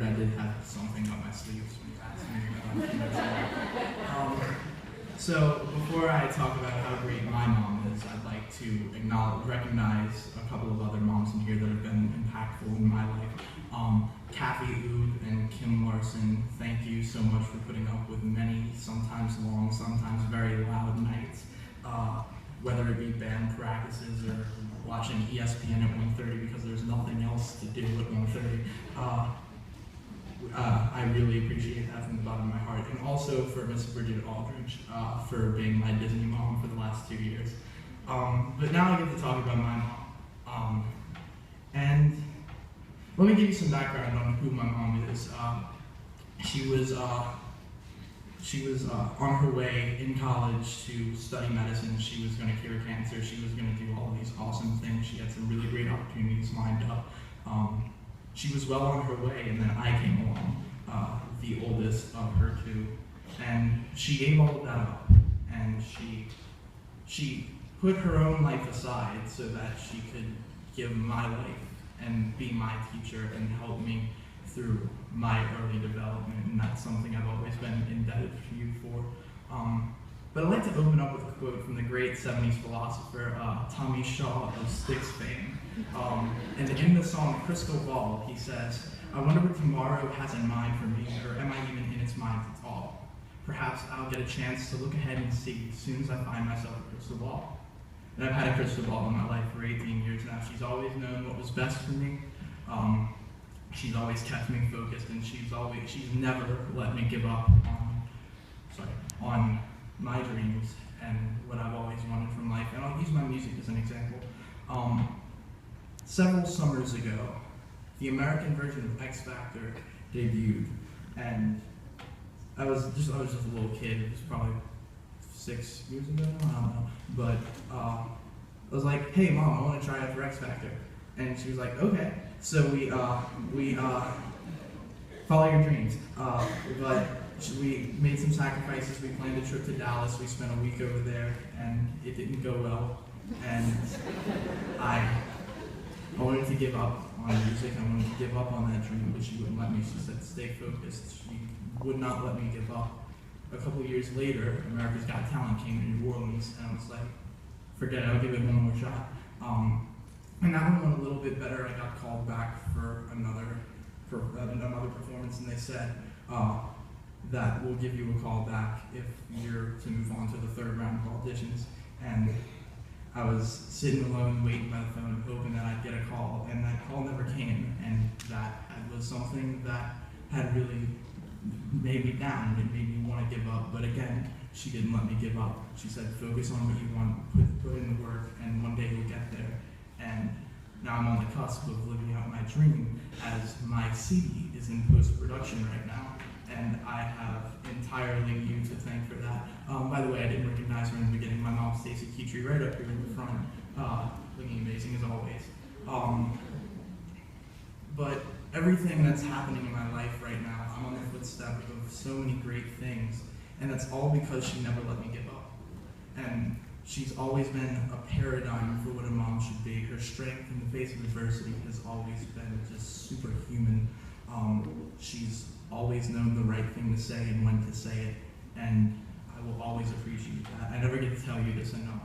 I did have something on my sleeves when you asked me. So before I talk about how great my mom is, I'd like to recognize a couple of other moms in here that have been impactful in my life. Kathy Oud and Kim Larson, thank you so much for putting up with many, sometimes long, sometimes very loud nights, whether it be band practices or watching ESPN at 1:30 because there's nothing else to do at 1:30. I really appreciate that from the bottom of my heart. And also for Miss Bridget Aldridge for being my Disney mom for the last 2 years. But now I get to talk about my mom. And let me give you some background on who my mom is. She was on her way in college to study medicine. She was going to cure cancer. She was going to do all of these awesome things. She had some really great opportunities lined up. She was well on her way, and then I came along, the oldest of her two, and she gave all of that up, and she put her own life aside so that she could give my life and be my teacher and help me through my early development, and that's something I've always been indebted to you for. But I'd like to open up with a quote from the great 70s philosopher Tommy Shaw of Styx fame. And in the song Crystal Ball, he says, "I wonder what tomorrow has in mind for me, or am I even in its mind at all? Perhaps I'll get a chance to look ahead and see as soon as I find myself a crystal ball." And I've had a crystal ball in my life for 18 years now. She's always known what was best for me. She's always kept me focused, and she's never let me give up on my dreams and what I've always wanted from life. And I'll use my music as an example. Several summers ago, the American version of X Factor debuted, and I was just a little kid. It was probably 6 years ago, I don't know. But I was like, "Hey mom, I want to try out for X Factor." And she was like, "Okay." So we follow your dreams. But we made some sacrifices. We planned a trip to Dallas. We spent a week over there, and it didn't go well. And I wanted to give up on music. I wanted to give up on that dream, but she wouldn't let me. She said, "Stay focused." She would not let me give up. A couple years later, America's Got Talent came to New Orleans, and I was like, "Forget it. I'll give it one more shot." And that one went a little bit better. I got called back for another performance, and they said that we'll give you a call back if you're to move on to the 3rd round of auditions. And I was sitting alone, waiting by the phone, hoping that I'd get a call, and that call never came. And that was something that had really made me down. It made me want to give up. But again, she didn't let me give up. She said, "Focus on what you want, put in the work, and one day you'll get there." And now I'm on the cusp of living out my dream, as my CD is in post-production right now, and I have entirely you to thank for that. By the way, I didn't recognize her in the beginning. My mom, Stacey Keytree, right up here in the front, looking amazing as always. But everything that's happening in my life right now, I'm on the footstep of so many great things, and that's all because she never let me give up. And she's always been a paradigm for what a mom should be. Her strength in the face of adversity has always been just superhuman. She's always known the right thing to say and when to say it, and I will always appreciate that. I never get to tell you this enough,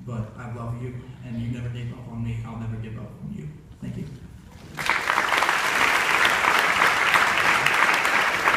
but I love you, and you never gave up on me. I'll never give up on you. Thank you.